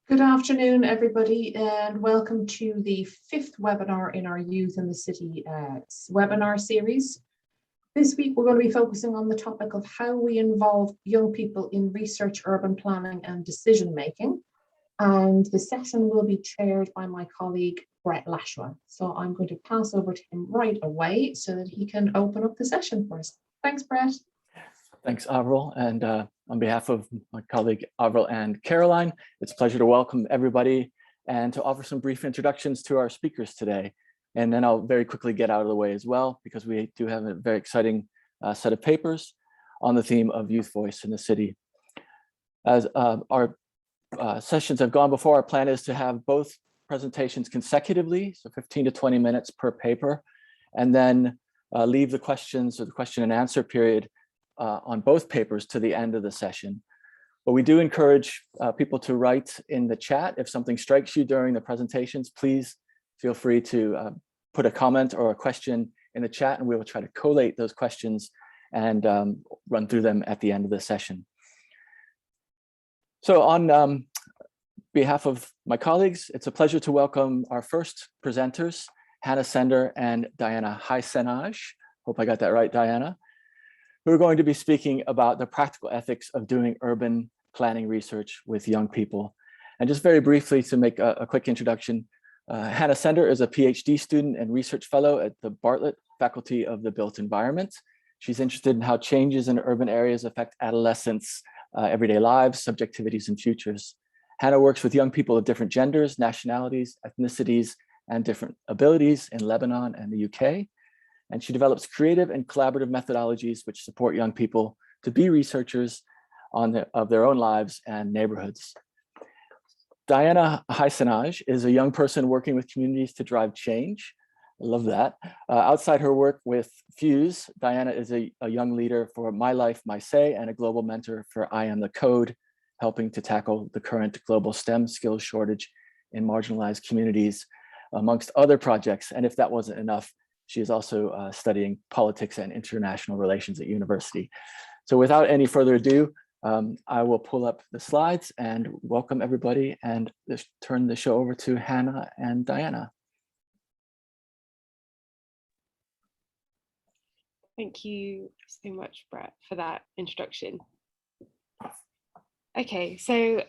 Good afternoon, everybody, and welcome to the 5th webinar in our Youth in the City webinar series. This week, we're going to be focusing on the topic of how we involve young people in research, urban planning, and decision making. And the session will be chaired by my colleague, Brett Lashwa. So I'm going to pass over to him right away so that he can open up the session for us. Thanks, Brett. Thanks, Avril. And on behalf of my colleague Avril and Caroline, it's a pleasure to welcome everybody and to offer some brief introductions to our speakers today. And then I'll very quickly get out of the way as well, because we do have a very exciting set of papers on the theme of youth voice in the city. As our sessions have gone before, our plan is to have both presentations consecutively, so 15 to 20 minutes per paper, and then leave the questions or the question and answer period on both papers to the end of the session. But we do encourage people to write in the chat. If something strikes you during the presentations, please feel free to put a comment or a question in the chat, and we will try to collate those questions and run through them at the end of the session. So on behalf of my colleagues, it's a pleasure to welcome our first presenters, Hannah Sender and Diana Hysenaj. Hope I got that right, Diana. Who are going to be speaking about the practical ethics of doing urban planning research with young people. And just very briefly to make a quick introduction, Hannah Sender is a PhD student and research fellow at the Bartlett Faculty of the Built Environment. She's interested in how changes in urban areas affect adolescents' everyday lives, subjectivities, and futures. Hannah works with young people of different genders, nationalities, ethnicities, and different abilities in Lebanon and the UK. And she develops creative and collaborative methodologies which support young people to be researchers of their own lives and neighborhoods. Diana Hysenaj is a young person working with communities to drive change. I love that. Outside her work with Fuse, Diana is a young leader for My Life, My Say, and a global mentor for I Am the Code, helping to tackle the current global STEM skills shortage in marginalized communities, amongst other projects. And if that wasn't enough, she is also studying politics and international relations at university. So without any further ado, I will pull up the slides and welcome everybody and turn the show over to Hannah and Diana. Thank you so much, Brett, for that introduction. Okay, so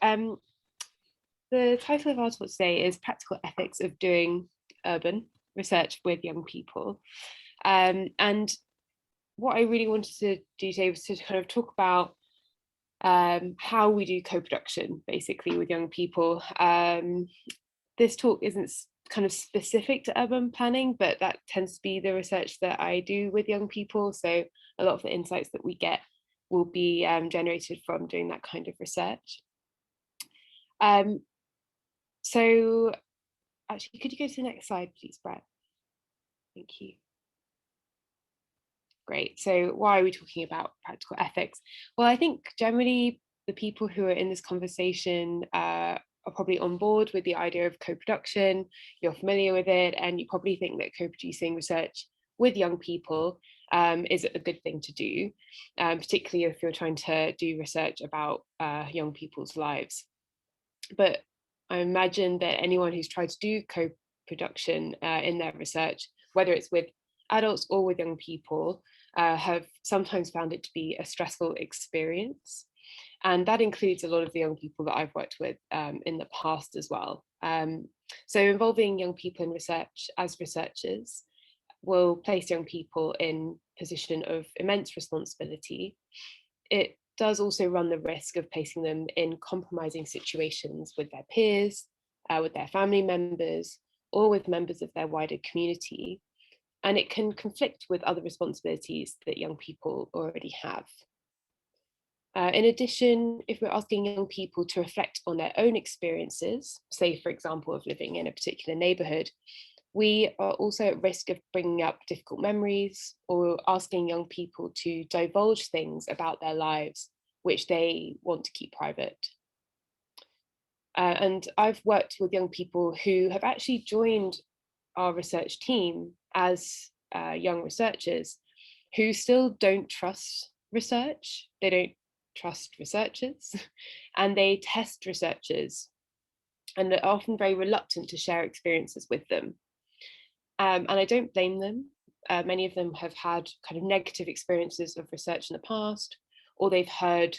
the title of our talk today is Practical Ethics of Doing Urban Research with Young People. And what I really wanted to do today was to kind of talk about how we do co-production basically with young people. This talk isn't kind of specific to urban planning, but that tends to be the research that I do with young people. So a lot of the insights that we get will be generated from doing that kind of research. So actually, could you go to the next slide, please, Brett? Thank you. Great. So why are we talking about practical ethics? Well, I think generally the people who are in this conversation are probably on board with the idea of co-production. You're familiar with it, and you probably think that co-producing research with young people is a good thing to do, particularly if you're trying to do research about young people's lives. But I imagine that anyone who's tried to do co-production in their research, whether it's with adults or with young people, have sometimes found it to be a stressful experience. And that includes a lot of the young people that I've worked with in the past as well. So involving young people in research as researchers will place young people in a position of immense responsibility. It does also run the risk of placing them in compromising situations with their peers, with their family members, or with members of their wider community. And it can conflict with other responsibilities that young people already have. In addition, if we're asking young people to reflect on their own experiences, say, for example, of living in a particular neighborhood, we are also at risk of bringing up difficult memories or asking young people to divulge things about their lives which they want to keep private. And I've worked with young people who have actually joined our research team as young researchers who still don't trust research. They don't trust researchers and they test researchers, and they're often very reluctant to share experiences with them. And I don't blame them. Many of them have had kind of negative experiences of research in the past, or they've heard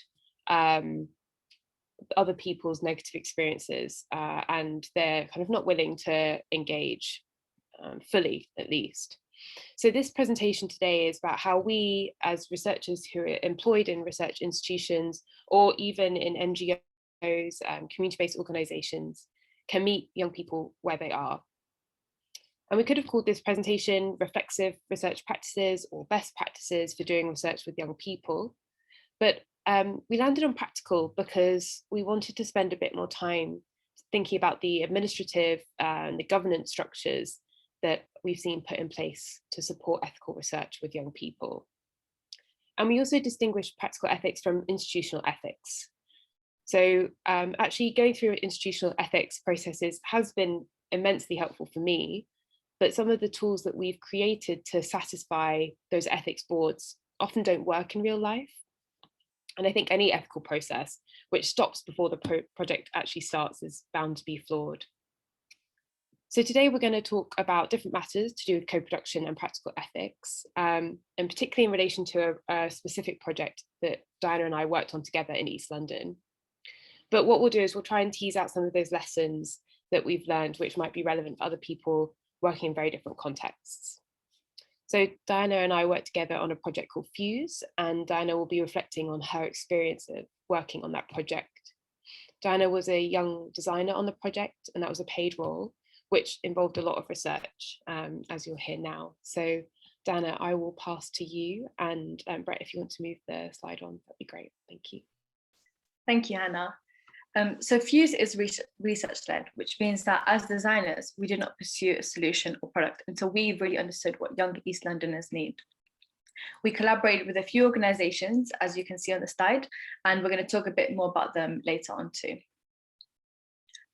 other people's negative experiences, and they're kind of not willing to engage fully, at least. So this presentation today is about how we, as researchers who are employed in research institutions or even in NGOs, community-based organizations, can meet young people where they are. And we could have called this presentation Reflexive Research Practices or Best Practices for Doing Research with Young People. But we landed on practical because we wanted to spend a bit more time thinking about the administrative and the governance structures that we've seen put in place to support ethical research with young people. And we also distinguish practical ethics from institutional ethics. So actually going through institutional ethics processes has been immensely helpful for me, but some of the tools that we've created to satisfy those ethics boards often don't work in real life. And I think any ethical process which stops before the project actually starts is bound to be flawed. So today we're going to talk about different matters to do with co-production and practical ethics, and particularly in relation to a specific project that Diana and I worked on together in East London. But what we'll do is we'll try and tease out some of those lessons that we've learned, which might be relevant for other people working in very different contexts. So Diana and I worked together on a project called Fuse, and Diana will be reflecting on her experience of working on that project. Diana was a young designer on the project, and that was a paid role, which involved a lot of research, as you'll hear now. So Diana, I will pass to you, and Brett, if you want to move the slide on, that'd be great. Thank you. Thank you, Hannah. So Fuse is research-led, which means that as designers, we do not pursue a solution or product until we've really understood what young East Londoners need. We collaborated with a few organisations, as you can see on the slide, and we're going to talk a bit more about them later on too.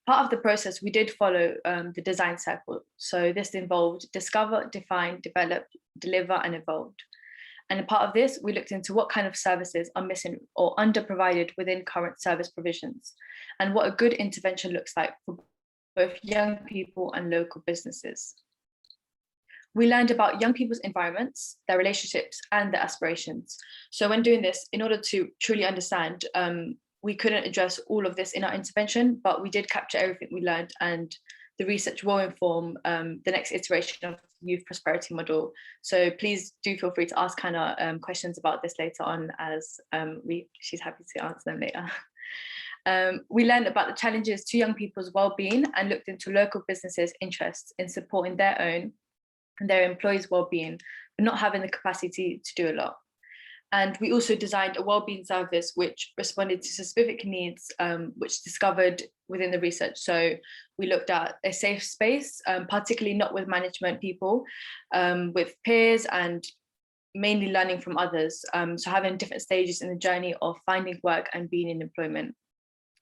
Part of the process, we did follow the design cycle. So this involved discover, define, develop, deliver, and evolved. And a part of this, we looked into what kind of services are missing or underprovided within current service provisions, and what a good intervention looks like for both young people and local businesses. We learned about young people's environments, their relationships, and their aspirations. So when doing this, in order to truly understand, we couldn't address all of this in our intervention, but we did capture everything we learned, and the research will inform the next iteration of the youth prosperity model. So please do feel free to ask Hannah questions about this later on, as she's happy to answer them later. We learned about the challenges to young people's well-being and looked into local businesses' interests in supporting their own and their employees' well-being, but not having the capacity to do a lot. And we also designed a wellbeing service which responded to specific needs, which discovered within the research. So we looked at a safe space, particularly not with management people, with peers, and mainly learning from others. So having different stages in the journey of finding work and being in employment.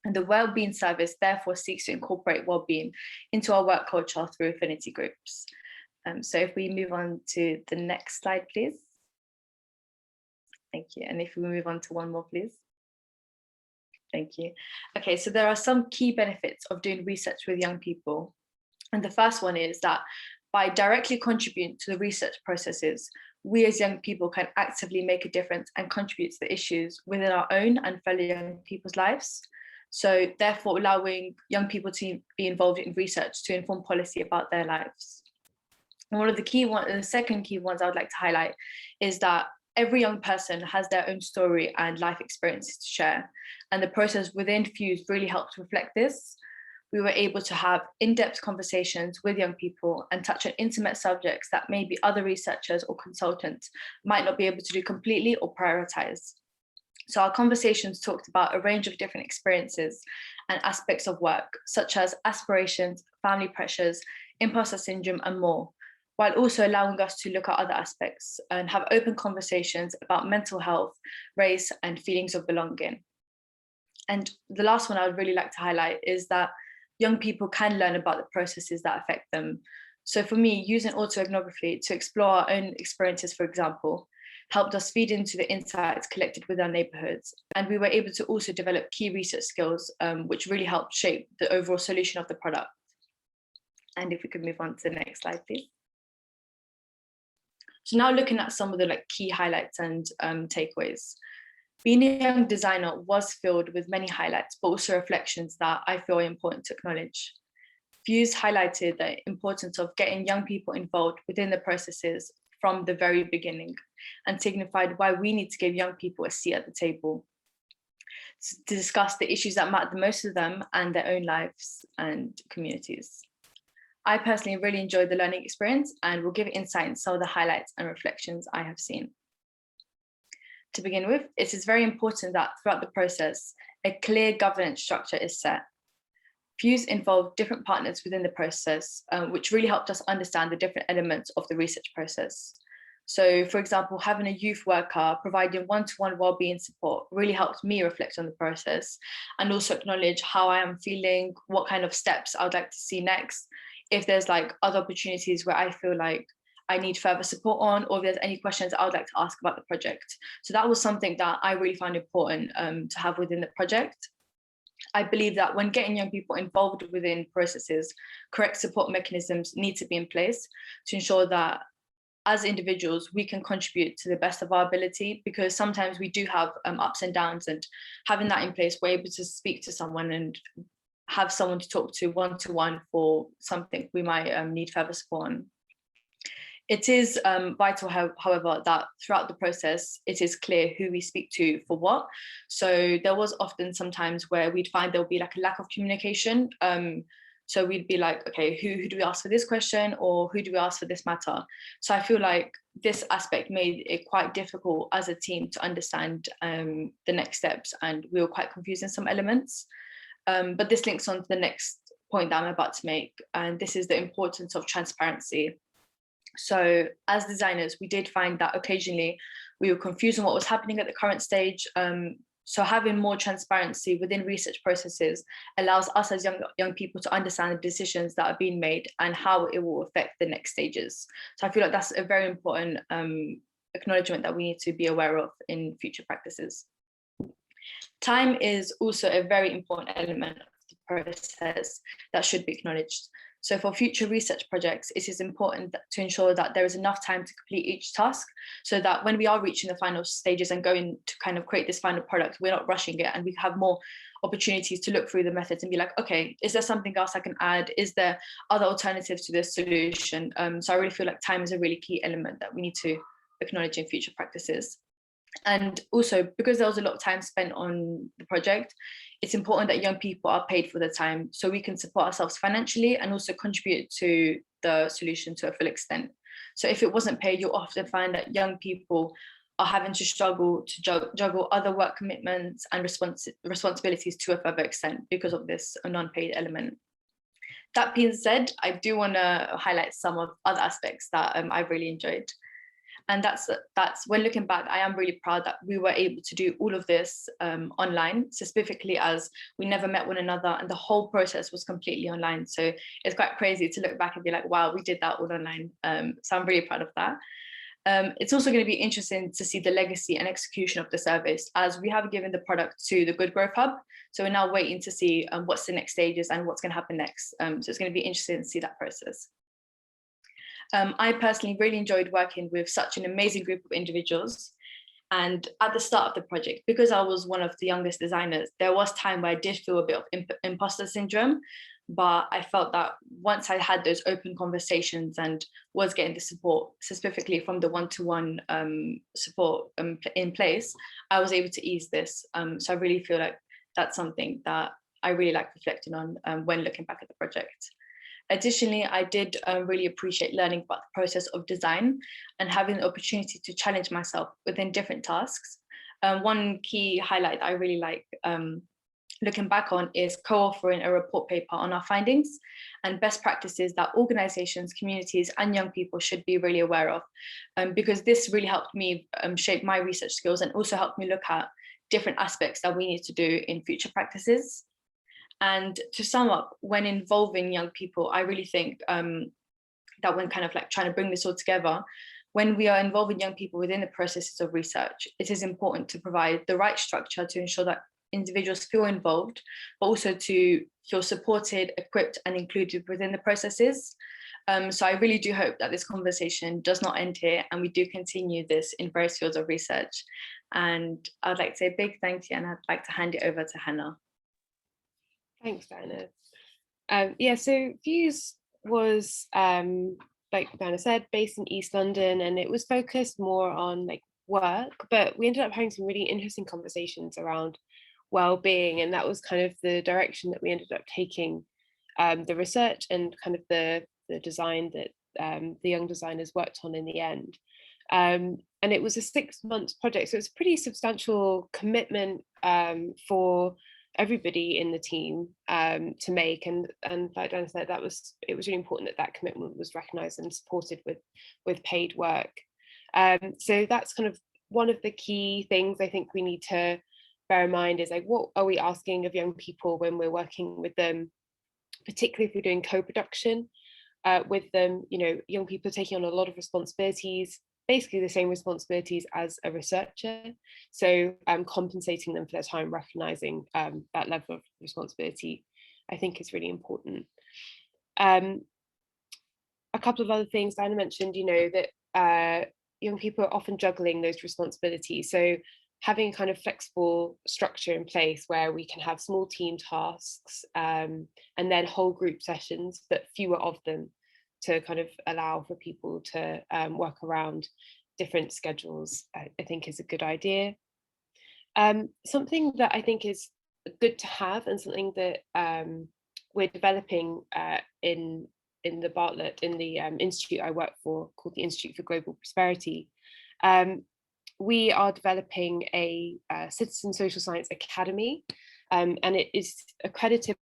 And the wellbeing service therefore seeks to incorporate wellbeing into our work culture through affinity groups. So if we move on to the next slide, please. Thank you. And if we move on to one more, please. Thank you. Okay, so there are some key benefits of doing research with young people. And the first one is that by directly contributing to the research processes, we as young people can actively make a difference and contribute to the issues within our own and fellow young people's lives. So therefore allowing young people to be involved in research to inform policy about their lives. And one of the second key ones I would like to highlight is that every young person has their own story and life experiences to share. And the process within Fuse really helped reflect this. We were able to have in-depth conversations with young people and touch on intimate subjects that maybe other researchers or consultants might not be able to do completely or prioritize. So our conversations talked about a range of different experiences and aspects of work, such as aspirations, family pressures, imposter syndrome, and more, while also allowing us to look at other aspects and have open conversations about mental health, race, and feelings of belonging. And the last one I would really like to highlight is that young people can learn about the processes that affect them. So for me, using autoethnography to explore our own experiences, for example, helped us feed into the insights collected with our neighborhoods. And we were able to also develop key research skills, which really helped shape the overall solution of the product. And if we could move on to the next slide, please. So now looking at some of the key highlights and takeaways. Being a young designer was filled with many highlights, but also reflections that I feel are important to acknowledge. Views highlighted the importance of getting young people involved within the processes from the very beginning, and signified why we need to give young people a seat at the table to discuss the issues that matter the most to them and their own lives and communities. I personally really enjoyed the learning experience and will give insight into some of the highlights and reflections I have seen. To begin with, it is very important that throughout the process, a clear governance structure is set. Views involve different partners within the process, which really helped us understand the different elements of the research process. So, for example, having a youth worker providing one-to-one wellbeing support really helped me reflect on the process and also acknowledge how I am feeling, what kind of steps I would like to see next, if there's other opportunities where I feel like I need further support on, or if there's any questions I would like to ask about the project. So that was something that I really found important to have within the project. I believe that when getting young people involved within processes, correct support mechanisms need to be in place to ensure that as individuals, we can contribute to the best of our ability, because sometimes we do have ups and downs, and having that in place, we're able to speak to someone and have someone to talk to one-to-one for something we might need further support on. It is vital, however, that throughout the process, it is clear who we speak to for what. So there was often sometimes where we'd find there'll be a lack of communication. So we'd be like, okay, who do we ask for this question, or who do we ask for this matter? So I feel like this aspect made it quite difficult as a team to understand the next steps, and we were quite confused in some elements. But this links on to the next point that I'm about to make, and this is the importance of transparency. So as designers, we did find that occasionally we were confused on what was happening at the current stage. So having more transparency within research processes allows us as young people to understand the decisions that are being made and how it will affect the next stages. So I feel like that's a very important acknowledgement that we need to be aware of in future practices. Time is also a very important element of the process that should be acknowledged. So for future research projects, it is important to ensure that there is enough time to complete each task, so that when we are reaching the final stages and going to kind of create this final product, we're not rushing it, and we have more opportunities to look through the methods and be like, okay, is there something else I can add? Is there other alternatives to this solution? So I really feel like time is a really key element that we need to acknowledge in future practices. And also, because there was a lot of time spent on the project, it's important that young people are paid for their time so we can support ourselves financially and also contribute to the solution to a full extent. So if it wasn't paid, you'll often find that young people are having to struggle to juggle other work commitments and responsibilities to a further extent because of this non-paid element. That being said, I do want to highlight some of other aspects that I've really enjoyed. And that's when looking back, I am really proud that we were able to do all of this online, specifically as we never met one another and the whole process was completely online. So it's quite crazy to look back and be like, wow, we did that all online. So I'm really proud of that. It's also going to be interesting to see the legacy and execution of the service, as we have given the product to the Good Growth Hub. So we're now waiting to see what's the next stages and what's going to happen next. So it's going to be interesting to see that process. I personally really enjoyed working with such an amazing group of individuals. And at the start of the project, because I was one of the youngest designers, there was time where I did feel a bit of imposter syndrome. But I felt that once I had those open conversations and was getting the support, specifically from the one-to-one support in place, I was able to ease this. So I really feel like that's something that I really like reflecting on when looking back at the project. Additionally, I did really appreciate learning about the process of design and having the opportunity to challenge myself within different tasks. One key highlight that I really like looking back on is co-authoring a report paper on our findings and best practices that organizations, communities, and young people should be really aware of, because this really helped me shape my research skills and also helped me look at different aspects that we need to do in future practices. And to sum up, when involving young people, I really think that when kind of like trying to bring this all together, When we are involving young people within the processes of research, it is important to provide the right structure to ensure that individuals feel involved, but also to feel supported, equipped, and included within the processes. So I really do hope that this conversation does not end here, and we do continue this in various fields of research. And I'd like to say a big thank you, and I'd like to hand it over to Hannah. Thanks, Diana. Yeah, so Views was, like Diana said, based in East London, and it was focused more on like work, but we ended up having some really interesting conversations around well-being, and that was kind of the direction that we ended up taking the research and kind of the design that the young designers worked on in the end. And it was a 6-month project, so it's a pretty substantial commitment for everybody in the team to make, and like Diana said, it was really important that commitment was recognised and supported with paid work. So that's kind of one of the key things I think we need to bear in mind, is like, what are we asking of young people when we're working with them, particularly if we're doing co-production with them. You know, young people are taking on a lot of responsibilities, basically the same responsibilities as a researcher. So compensating them for their time, recognizing that level of responsibility, I think is really important. A couple of other things Diana mentioned, you know, that young people are often juggling those responsibilities. So having a kind of flexible structure in place where we can have small team tasks and then whole group sessions, but fewer of them, to kind of allow for people to work around different schedules, I think is a good idea. Something that I think is good to have, and something that we're developing in the Bartlett, in the institute I work for, called the Institute for Global Prosperity. We are developing a Citizen Social Science Academy, and it is accredited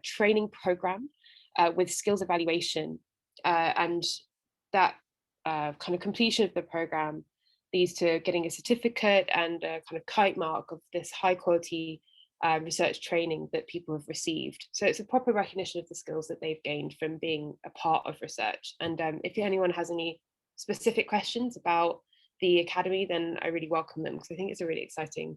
training program with skills evaluation, and that kind of completion of the program leads to getting a certificate and a kind of kite mark of this high quality research training that people have received. So it's a proper recognition of the skills that they've gained from being a part of research. And if anyone has any specific questions about the academy, then I really welcome them, because I think it's a really exciting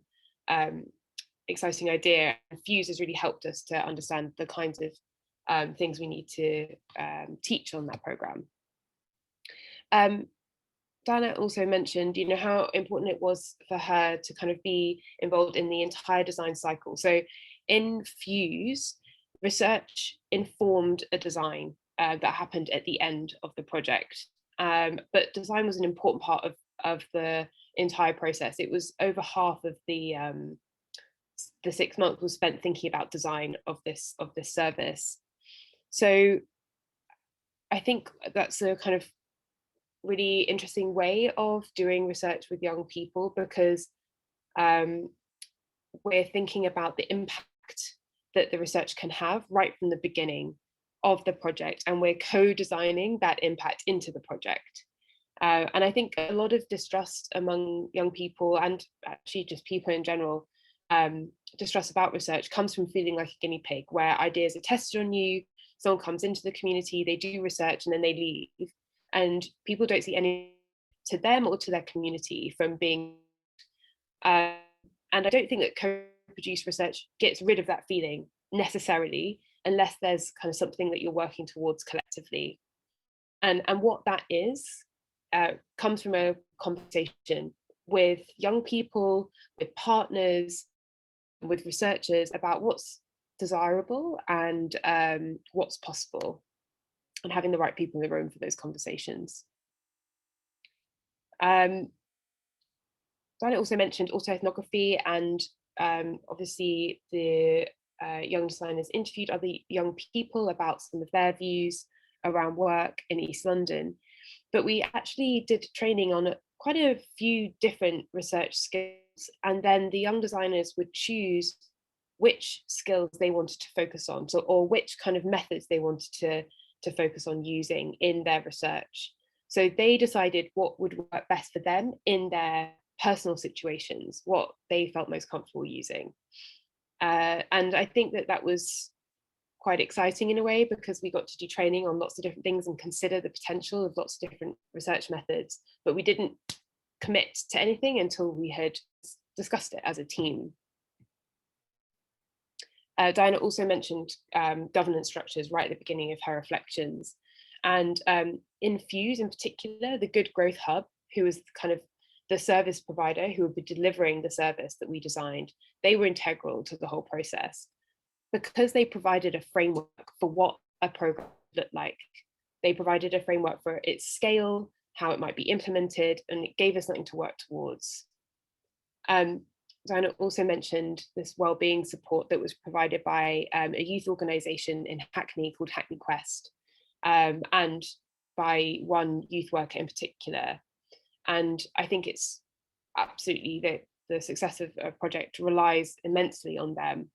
idea. And Fuse has really helped us to understand the kinds of things we need to teach on that program. Diana also mentioned, you know, how important it was for her to kind of be involved in the entire design cycle. So in Fuse, research informed a design that happened at the end of the project. But design was an important part of the entire process. It was over half of the 6 months was spent thinking about design of this service. So I think that's a kind of really interesting way of doing research with young people, because we're thinking about the impact that the research can have right from the beginning of the project, and we're co-designing that impact into the project. And I think a lot of distrust among young people, and actually just people in general, distrust about research comes from feeling like a guinea pig, where ideas are tested on you, someone comes into the community, they do research, and then they leave. And people don't see any to them or to their community from being, and I don't think that co-produced research gets rid of that feeling necessarily, unless there's kind of something that you're working towards collectively. And what that is comes from a conversation with young people, with partners, with researchers about what's desirable and what's possible, and having the right people in the room for those conversations. Diana also mentioned autoethnography, and obviously the young designers interviewed other young people about some of their views around work in East London. But we actually did training on quite a few different research skills, and then the young designers would choose which skills they wanted to focus on, so, or which kind of methods they wanted to focus on using in their research. So they decided what would work best for them in their personal situations, what they felt most comfortable using. And I think that was quite exciting in a way, because we got to do training on lots of different things and consider the potential of lots of different research methods, but we didn't commit to anything until we had discussed it as a team. Diana also mentioned governance structures right at the beginning of her reflections. And in Fuse in particular, the Good Growth Hub, who was kind of the service provider who would be delivering the service that we designed, they were integral to the whole process, because they provided a framework for what a program looked like. They provided a framework for its scale, how it might be implemented, and it gave us something to work towards. Diana also mentioned this wellbeing support that was provided by a youth organisation in Hackney called Hackney Quest, and by one youth worker in particular. And I think it's absolutely the success of a project relies immensely on them,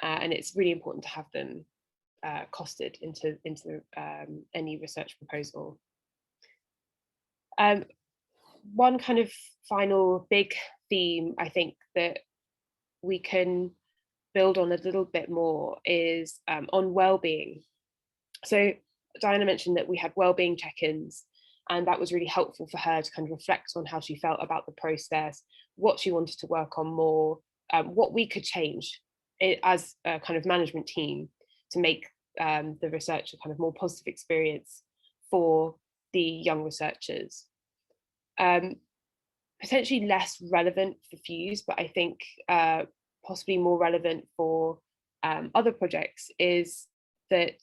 and it's really important to have them costed into any research proposal. One kind of final big theme I think that we can build on a little bit more is on well-being. So Diana mentioned that we had well-being check-ins, and that was really helpful for her to kind of reflect on how she felt about the process, what she wanted to work on more, what we could change as a kind of management team to make the research a kind of more positive experience for the young researchers. Potentially less relevant for Fuse, but I think possibly more relevant for other projects is that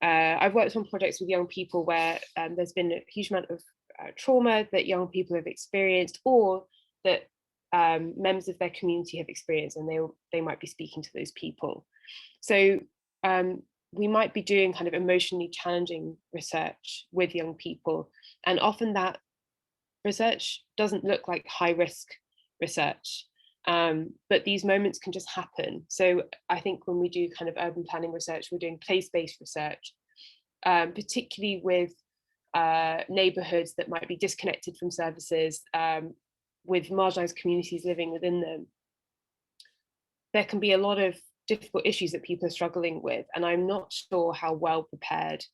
I've worked on projects with young people where there's been a huge amount of trauma that young people have experienced, or that members of their community have experienced, and they might be speaking to those people. So we might be doing kind of emotionally challenging research with young people, and often that research doesn't look like high risk research, but these moments can just happen. So I think when we do kind of urban planning research, we're doing place-based research, particularly with neighbourhoods that might be disconnected from services, with marginalised communities living within them. There can be a lot of difficult issues that people are struggling with, and I'm not sure how well prepared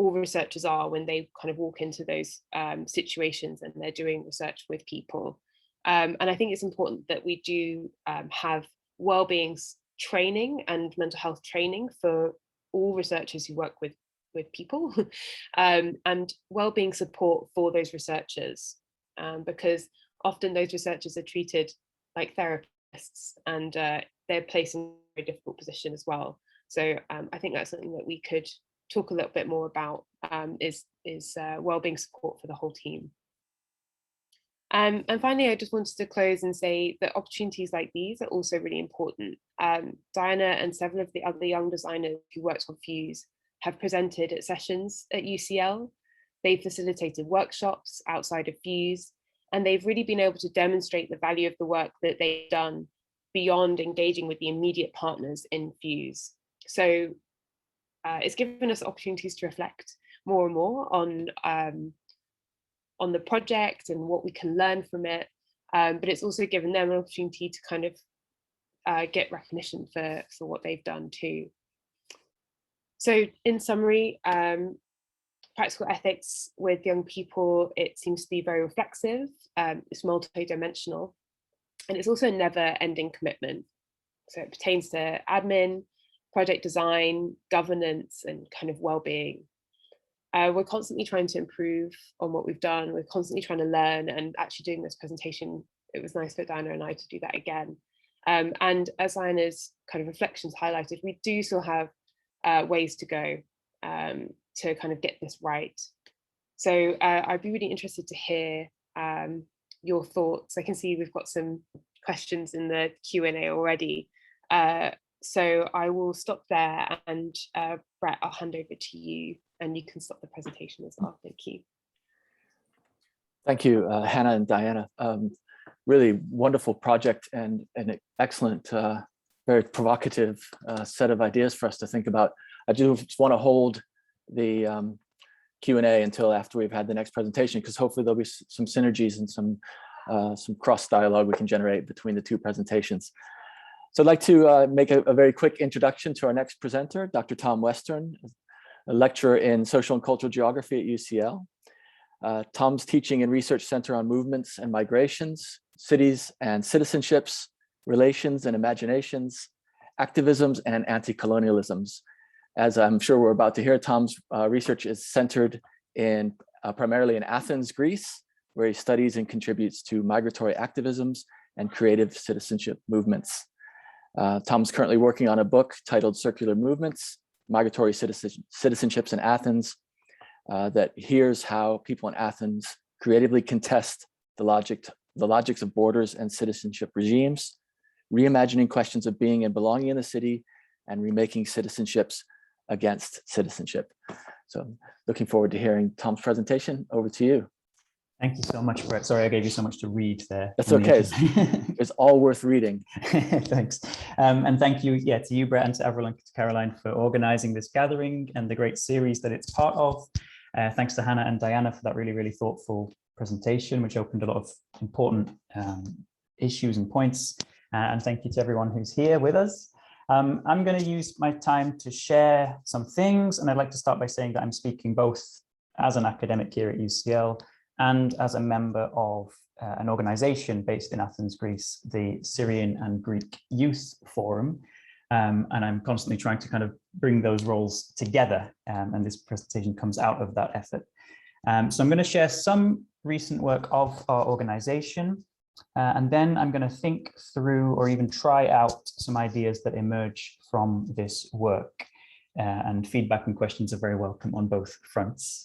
all researchers are when they kind of walk into those situations and they're doing research with people. And I think it's important that we do have wellbeing training and mental health training for all researchers who work with people, and wellbeing support for those researchers, because often those researchers are treated like therapists, and they're placed in a very difficult position as well. So I think that's something that we could talk a little bit more about, is wellbeing support for the whole team. And finally, I just wanted to close and say that opportunities like these are also really important. Diana and several of the other young designers who worked on Fuse have presented at sessions at UCL. They've facilitated workshops outside of Fuse, and they've really been able to demonstrate the value of the work that they've done beyond engaging with the immediate partners in Fuse. So it's given us opportunities to reflect more and more on the project and what we can learn from it, but it's also given them an opportunity to kind of get recognition for what they've done too. So in summary, practical ethics with young people, it seems to be very reflexive, it's multi-dimensional, and it's also a never-ending commitment. So it pertains to admin, project design, governance, and kind of well-being. We're constantly trying to improve on what we've done. We're constantly trying to learn, and actually doing this presentation, it was nice for Diana and I to do that again. And as Diana's kind of reflections highlighted, we do still have ways to go to kind of get this right. So I'd be really interested to hear your thoughts. I can see we've got some questions in the Q&A already. So I will stop there, and Brett, I'll hand over to you, and you can stop the presentation as well. Thank you. Thank you, Hannah and Diana. Really wonderful project, and an excellent, very provocative set of ideas for us to think about. I do just want to hold the Q&A until after we've had the next presentation, because hopefully there'll be some synergies and some cross dialogue we can generate between the two presentations. So I'd like to make a very quick introduction to our next presenter, Dr. Tom Western, a lecturer in social and cultural geography at UCL. Tom's teaching and research center on movements and migrations, cities and citizenships, relations and imaginations, activisms and anti-colonialisms. As I'm sure we're about to hear, Tom's research is centered in primarily in Athens, Greece, where he studies and contributes to migratory activisms and creative citizenship movements. Tom's currently working on a book titled Circular Movements, Migratory Citizenships in Athens, that hears how people in Athens creatively contest the logics of borders and citizenship regimes, reimagining questions of being and belonging in the city, and remaking citizenships against citizenship. So looking forward to hearing Tom's presentation. Over to you. Thank you so much, Brett. Sorry, I gave you so much to read there. That's okay. It's all worth reading. Thanks. And thank you, to you, Brett, and to Avril and to Caroline for organizing this gathering and the great series that it's part of. Thanks to Hannah and Diana for that really, really thoughtful presentation, which opened a lot of important issues and points. And thank you to everyone who's here with us. I'm going to use my time to share some things, and I'd like to start by saying that I'm speaking both as an academic here at UCL and as a member of an organization based in Athens, Greece, the Syrian and Greek Youth Forum. And I'm constantly trying to kind of bring those roles together, and this presentation comes out of that effort. So I'm going to share some recent work of our organization, and then I'm going to think through or even try out some ideas that emerge from this work, and feedback and questions are very welcome on both fronts.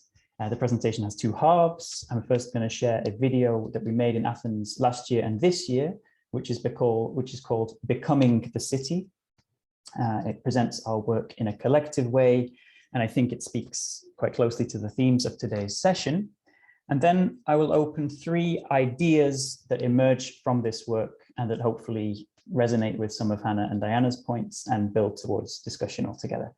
The presentation has two halves. I'm first going to share a video that we made in Athens last year and this year, which is called Becoming the City. It presents our work in a collective way, and I think it speaks quite closely to the themes of today's session. And then I will open three ideas that emerge from this work and that hopefully resonate with some of Hannah and Diana's points and build towards discussion altogether.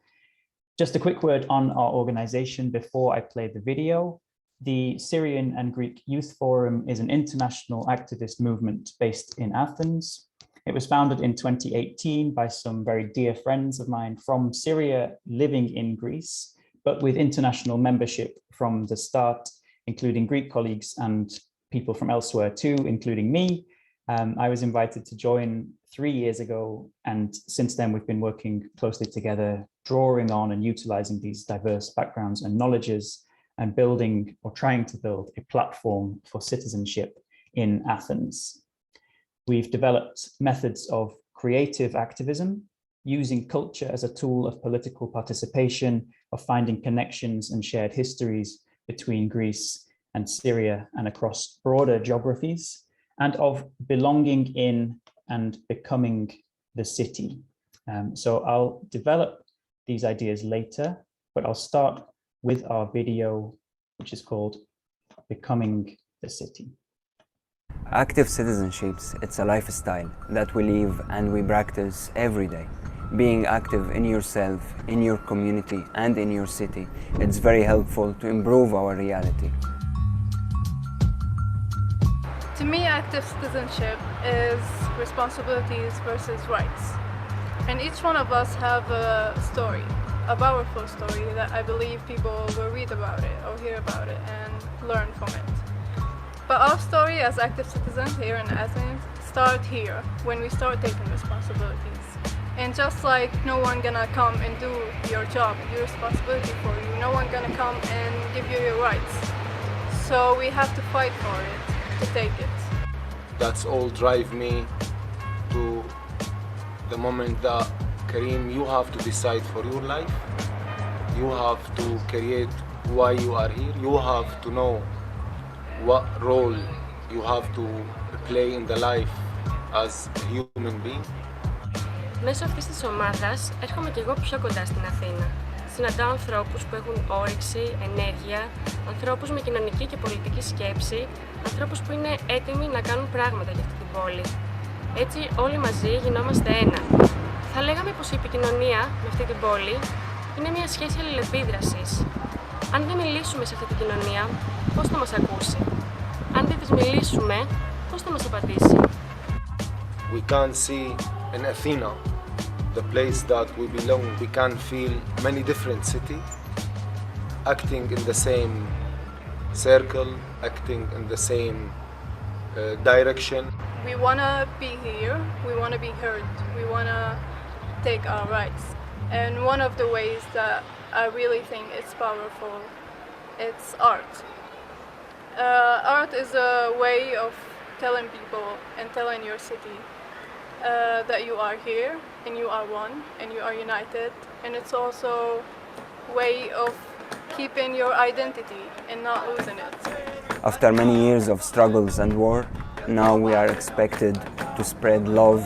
Just a quick word on our organization before I play the video. The Syrian and Greek Youth Forum is an international activist movement based in Athens. It was founded in 2018 by some very dear friends of mine from Syria living in Greece, but with international membership from the start, including Greek colleagues and people from elsewhere too, including me. I was invited to join 3 years ago, and since then we've been working closely together, drawing on and utilizing these diverse backgrounds and knowledges and building or trying to build a platform for citizenship in Athens. We've developed methods of creative activism, using culture as a tool of political participation, of finding connections and shared histories between Greece and Syria and across broader geographies, and of belonging in and becoming the city. So I'll develop these ideas later, but I'll start with our video, which is called Becoming the City. Active citizenships, it's a lifestyle that we live and we practice every day. Being active in yourself, in your community, and in your city, it's very helpful to improve our reality. To me, active citizenship is responsibilities versus rights. And each one of us have a story, a powerful story that I believe people will read about it or hear about it and learn from it. But our story as active citizens here in Athens start here, when we start taking responsibilities. And just like no one gonna come and do your job, your responsibility for you, no one gonna come and give you your rights. So we have to fight for it, to take it. That's all drive me to the moment that, Karim, you have to decide for your life. You have to create why you are here. You have to know what role you have to play in the life as a human being. Μέσω αυτής της ομάδας έρχομαι και εγώ πιο κοντά στην Αθήνα. Συναντάω ανθρώπους που έχουν όρεξη, ενέργεια, ανθρώπους με κοινωνική και πολιτική σκέψη, ανθρώπους που είναι έτοιμοι να κάνουν πράγματα για αυτή την πόλη. Έτσι όλοι μαζί γινόμαστε ένα. Θα λέγαμε πως η επικοινωνία με αυτή την πόλη είναι μια σχέση αλληλεπίδρασης. Αν δεν μιλήσουμε σε αυτή την κοινωνία, πώς θα μας ακούσει? Αν δεν της μιλήσουμε, πώς θα μας απαντήσει? We can't see in Athena, the place that we belong, we can feel many different cities acting in the same circle, acting in the same direction. We want to be here, we want to be heard, we want to take our rights. And one of the ways that I really think it's powerful, it's art. Art is a way of telling people and telling your city that you are here and you are one and you are united, and it's also a way of keeping your identity and not losing it. After many years of struggles and war, now we are expected to spread love,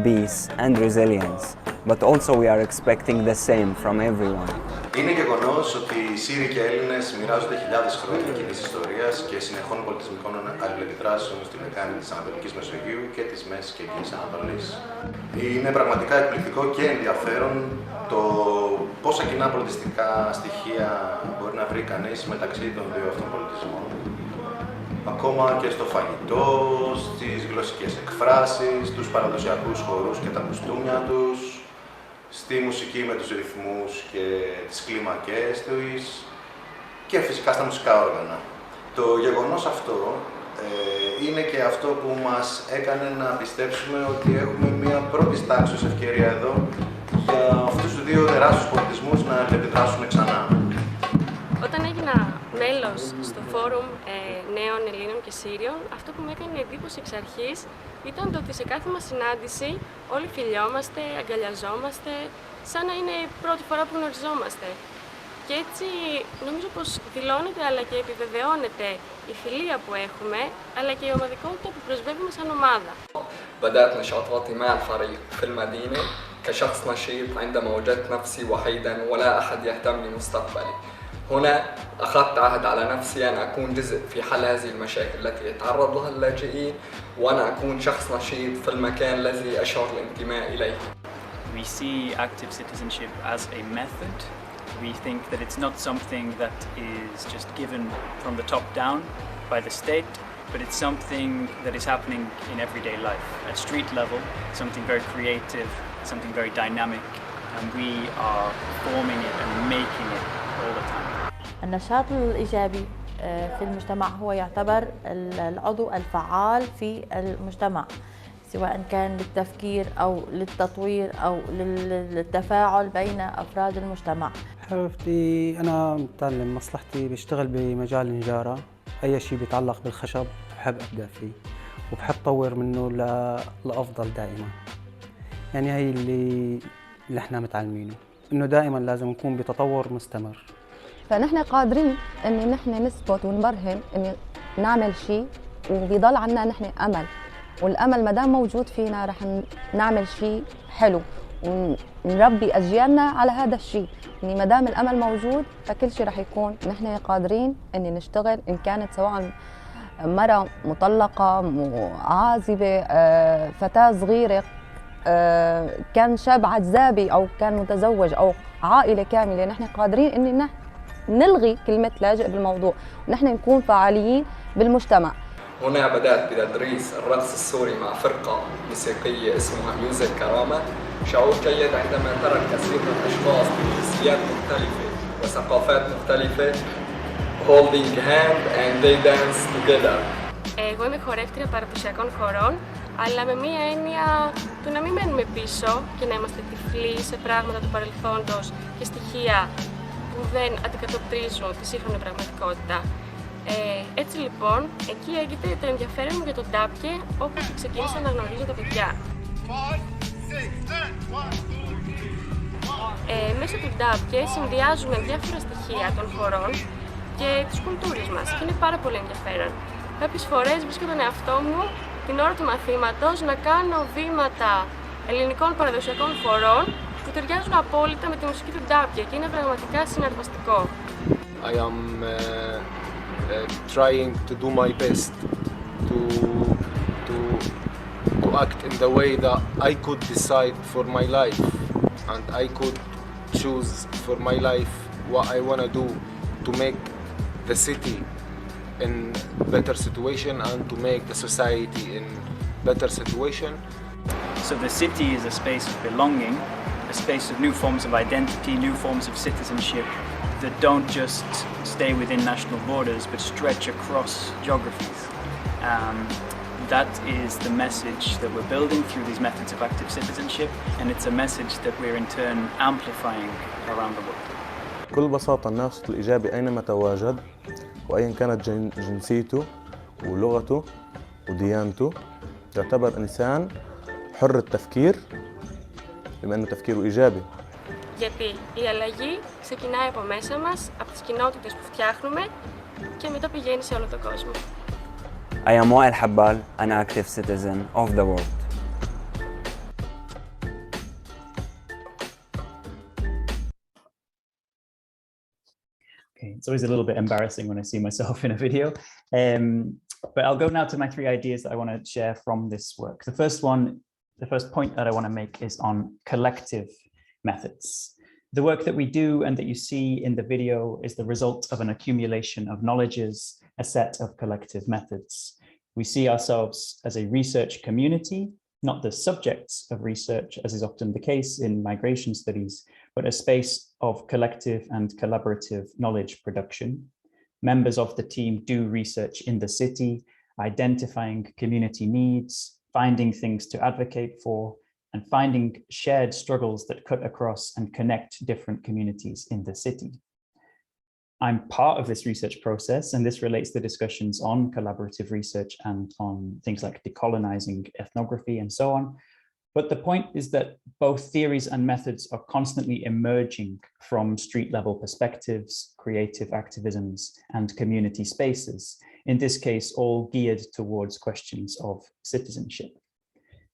peace and resilience, but also we are expecting the same from everyone. Είναι γεγονός ότι οι Σύριοι και Έλληνες μοιράζονται χιλιάδες χρόνια κοινής ιστορίας και συνεχών πολιτισμικών αλληλεπιδράσεων στη λεκάνη της Ανατολικής Μεσογείου και της Μέσης και Εγγύης Ανατολής. Είναι πραγματικά εκπληκτικό και ενδιαφέρον το πόσα κοινά πολιτιστικά στοιχεία μπορεί να βρει κανείς μεταξύ των δύο αυτών πολιτισμών. Ακόμα και στο φαγητό, στις γλωσσικές εκφράσεις, στους παραδοσιακούς χορούς και τα κουστούμια τους, στη μουσική με τους ρυθμούς και τις κλίμακες τους και φυσικά στα μουσικά όργανα. Το γεγονός αυτό είναι και αυτό που μας έκανε να πιστέψουμε ότι έχουμε μια πρώτης τάξης ευκαιρία εδώ για αυτούς τους δύο τεράστιους πολιτισμούς να επιδράσουν ξανά. Όταν έγινα μέλος στο φόρουμ νέων Ελλήνων και Σύριων, αυτό που μου έκανε εντύπωση εξ αρχής ήταν το ότι σε κάθε μας συνάντηση όλοι φιλιόμαστε, αγκαλιαζόμαστε, σαν να είναι η πρώτη φορά που γνωριζόμαστε. Και έτσι νομίζω πως δηλώνεται αλλά και επιβεβαιώνεται η φιλία που έχουμε, αλλά και η ομαδικότητα που προσβεύουμε σαν ομάδα. بدأت نشاطاتي مع الفريق في المدينة كشخص نشيط عندما وجدت نفسي وحيداً ولا أحد يهتم بمستقبلي. هنا أخذت عهد على نفسي أن أكون جزء في حل هذه المشاكل التي يتعرض لها اللاجئين، وأنا أكون شخص نشيط في المكان الذي أشعر الانتماء إليه. We see active citizenship as a method. We think that it's not something that is just given from the top down by the state, but it's something that is happening in everyday life, at street level, something very creative, something very dynamic, and we are forming it and making it all the time. النشاط الإيجابي في المجتمع هو يعتبر العضو الفعال في المجتمع، سواء كان للتفكير أو للتطوير أو للتفاعل بين أفراد المجتمع. حرفتي أنا متعلم مصلحتي بشتغل بمجال النجارة، أي شيء بيتعلق بالخشب بحب أبدأ فيه وبحب طور منه لأفضل دائما. يعني هي اللي احنا متعلمينه، إنه دائما لازم نكون بتطور مستمر. فنحن قادرين إن نحن نثبت ونبرهن إن نعمل شيء، وبيضل عنا نحن أمل، والأمل ما دام موجود فينا رح نعمل شيء حلو ونربي أجيالنا على هذا الشيء. يعني ما دام الأمل موجود فكل شيء رح يكون نحن قادرين إن نشتغل، إن كانت سواء مرة مطلقة، عازبة، فتاة صغيرة، كان شاب عزابي أو كان متزوج أو عائلة كاملة. نحن قادرين إن نلغي كلمة لاجئ بالموضوع، ونحن نكون فعاليين بالمجتمع. هنا بدأت بتدريس الرقص السوري مع فرقة موسيقية اسمها ميوزك كرامة. شعور جيد عندما ترى الكثير من الأشخاص من جنسيات مختلفة وثقافات مختلفة holding hand and they dance together. Εγώ είμαι χορεύτρια παραδοσιακών χορών, αλλά με μία έννοια του να μην μένουμε πίσω και να είμαστε τυφλοί σε πράγματα του παρελθόντος και στοιχεία που δεν αντικατοπτρίζουν τη σύγχρονη πραγματικότητα. Έτσι λοιπόν, εκεί έγκυται το ενδιαφέρον μου για τον ντάπκε, όπου ξεκίνησα να γνωρίζω τα παιδιά. Μέσω του ντάπκε συνδυάζουμε διάφορα στοιχεία των χωρών και της κουλτούρας μας και είναι πάρα πολύ ενδιαφέρον. Κάποιες φορές βρίσκω τον εαυτό μου την ώρα του μαθήματος να κάνω βήματα ελληνικών παραδοσιακών χωρών που ταιριάζουν απόλυτα με τη μουσική του ντάπκε και είναι πραγματικά συναρπαστικό. I am trying to do my best to act in the way that I could decide for my life, and I could choose for my life what I want to do to make the city in better situation and to make the society in better situation. So the city is a space of belonging, a space of new forms of identity, new forms of citizenship that don't just stay within national borders but stretch across geographies. That is the message that we're building through these methods of active citizenship, and it's a message that we're in turn amplifying around the world. بكل بساطة الناشط الإيجابي أينما تواجد وأيا كانت جنسيته ولغته وديانته يعتبر إنسان حر التفكير بما أنه تفكيره إيجابي. Γιατί η αλλαγή ξεκινάει από μέσα μας, από τις κοινότητες που φτιάχνουμε και μετά πηγαίνει σε όλο τον κόσμο. I am Wael Habbal, an active citizen of the world. Okay, it's always a little bit embarrassing when I see myself in a video. But I'll go now to my 3 ideas that I want to share from this work. The first point that I want to make is on collective methods. The work that we do and that you see in the video is the result of an accumulation of knowledges, a set of collective methods. We see ourselves as a research community, not the subjects of research, as is often the case in migration studies, but a space of collective and collaborative knowledge production. Members of the team do research in the city, identifying community needs, finding things to advocate for, and finding shared struggles that cut across and connect different communities in the city. I'm part of this research process, and this relates to discussions on collaborative research and on things like decolonizing ethnography and so on. But the point is that both theories and methods are constantly emerging from street level perspectives, creative activisms, and community spaces, in this case, all geared towards questions of citizenship.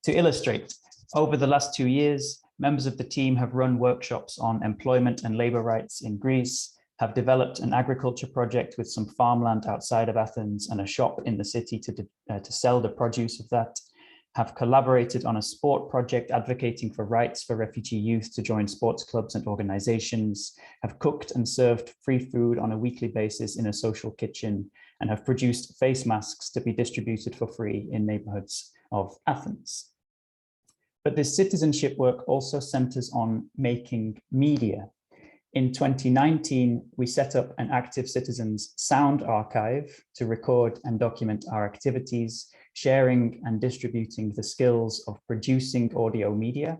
To illustrate, over the last 2 years, members of the team have run workshops on employment and labor rights in Greece, have developed an agriculture project with some farmland outside of Athens and a shop in the city to sell the produce of that, have collaborated on a sport project advocating for rights for refugee youth to join sports clubs and organizations, have cooked and served free food on a weekly basis in a social kitchen, and have produced face masks to be distributed for free in neighborhoods of Athens. But this citizenship work also centers on making media. In 2019, we set up an active citizens sound archive to record and document our activities, sharing and distributing the skills of producing audio media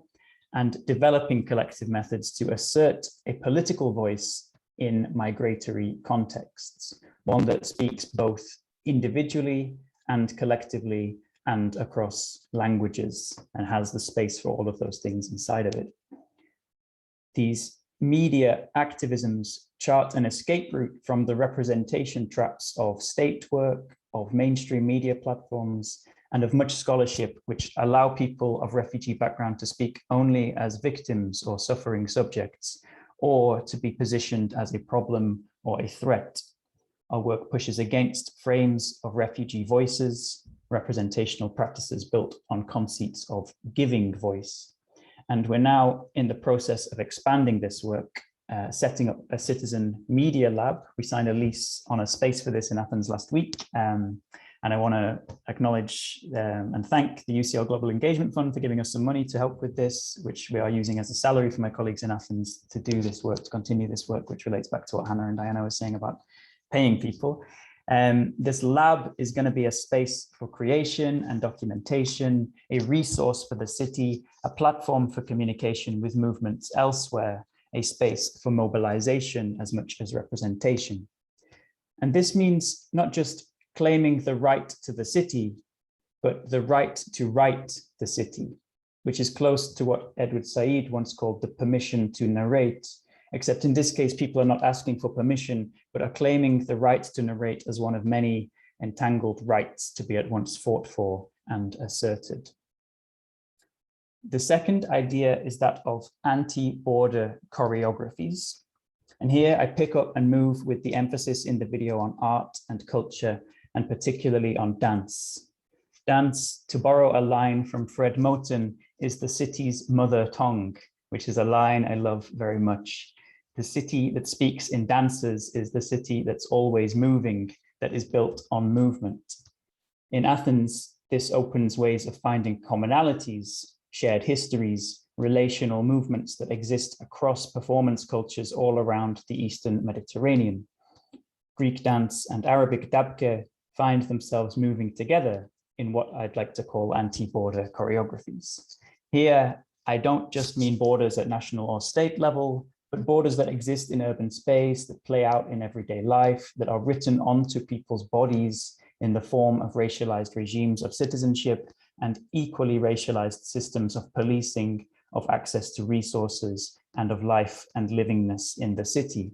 and developing collective methods to assert a political voice in migratory contexts, one that speaks both individually and collectively and across languages and has the space for all of those things inside of it. These media activisms chart an escape route from the representation traps of state work, of mainstream media platforms, and of much scholarship which allow people of refugee background to speak only as victims or suffering subjects, or to be positioned as a problem or a threat. Our work pushes against frames of refugee voices, representational practices built on conceits of giving voice. And we're now in the process of expanding this work, setting up a citizen media lab. We signed a lease on a space for this in Athens last week. And I want to acknowledge and thank the UCL Global Engagement Fund for giving us some money to help with this, which we are using as a salary for my colleagues in Athens to do this work, to continue this work, which relates back to what Hannah and Diana were saying about paying people. This lab is going to be a space for creation and documentation, a resource for the city, a platform for communication with movements elsewhere, a space for mobilization as much as representation. And this means not just claiming the right to the city, but the right to write the city, which is close to what Edward Said once called the permission to narrate, except in this case, people are not asking for permission, but are claiming the right to narrate as one of many entangled rights to be at once fought for and asserted. The second idea is that of anti-border choreographies. And here I pick up and move with the emphasis in the video on art and culture, and particularly on dance. Dance, to borrow a line from Fred Moten, is the city's mother tongue, which is a line I love very much. The city that speaks in dances is the city that's always moving, that is built on movement. In Athens, this opens ways of finding commonalities, shared histories, relational movements that exist across performance cultures all around the Eastern Mediterranean. Greek dance and Arabic dabke find themselves moving together in what I'd like to call anti-border choreographies. Here, I don't just mean borders at national or state level, but borders that exist in urban space, that play out in everyday life, that are written onto people's bodies in the form of racialized regimes of citizenship and equally racialized systems of policing, of access to resources, and of life and livingness in the city.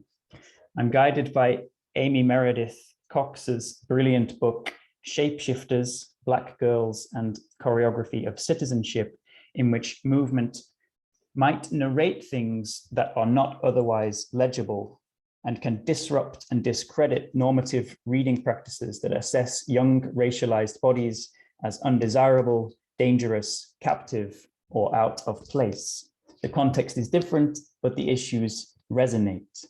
I'm guided by Amy Meredith Cox's brilliant book, Shapeshifters, Black Girls and Choreography of Citizenship, in which movement might narrate things that are not otherwise legible and can disrupt and discredit normative reading practices that assess young racialized bodies as undesirable, dangerous, captive, or out of place. The context is different, but the issues resonate.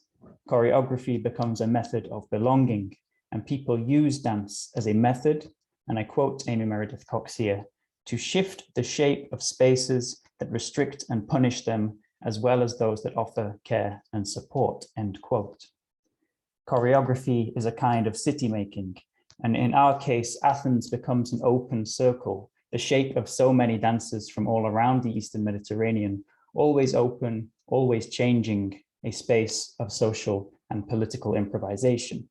Choreography becomes a method of belonging, and people use dance as a method, and I quote Amy Meredith Cox here, to shift the shape of spaces that restrict and punish them, as well as those that offer care and support, end quote. Choreography is a kind of city making, and in our case, Athens becomes an open circle, the shape of so many dances from all around the Eastern Mediterranean, always open, always changing, a space of social and political improvisation.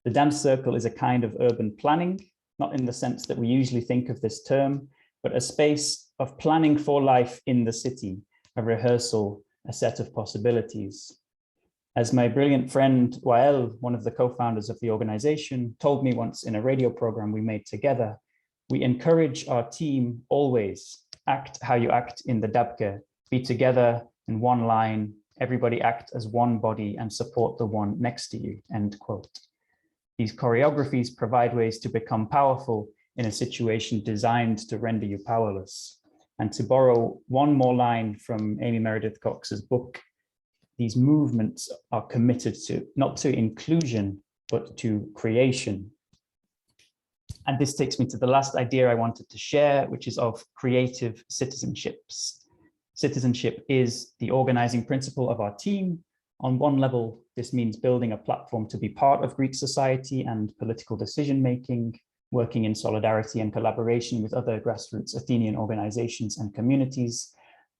The dance circle is a kind of urban planning, not in the sense that we usually think of this term, but a space of planning for life in the city, a rehearsal, a set of possibilities. As my brilliant friend Wael, one of the co-founders of the organization, told me once in a radio program we made together, we encourage our team always, act how you act in the dabke, be together in one line, everybody act as one body and support the one next to you, end quote. These choreographies provide ways to become powerful in a situation designed to render you powerless. And to borrow one more line from Amy Meredith Cox's book, these movements are committed to, not to inclusion, but to creation. And this takes me to the last idea I wanted to share, which is of creative citizenships. Citizenship is the organizing principle of our team. On one level, this means building a platform to be part of Greek society and political decision-making, working in solidarity and collaboration with other grassroots Athenian organizations and communities.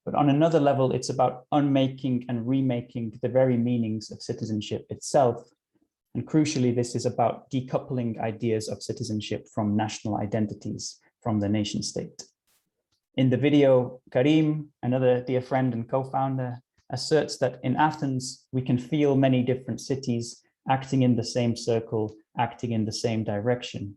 But on another level, it's about unmaking and remaking the very meanings of citizenship itself. And crucially, this is about decoupling ideas of citizenship from national identities, from the nation state. In the video, Karim, another dear friend and co-founder, asserts that in Athens, we can feel many different cities acting in the same circle, acting in the same direction,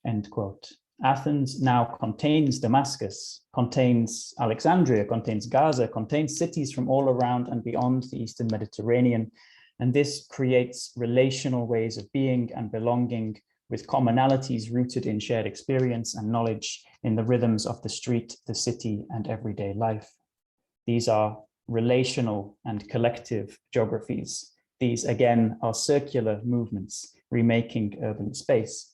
end quote. Athens now contains Damascus, contains Alexandria, contains Gaza, contains cities from all around and beyond the Eastern Mediterranean. And this creates relational ways of being and belonging with commonalities rooted in shared experience and knowledge in the rhythms of the street, the city, and everyday life. These are relational and collective geographies. These, again, are circular movements, remaking urban space.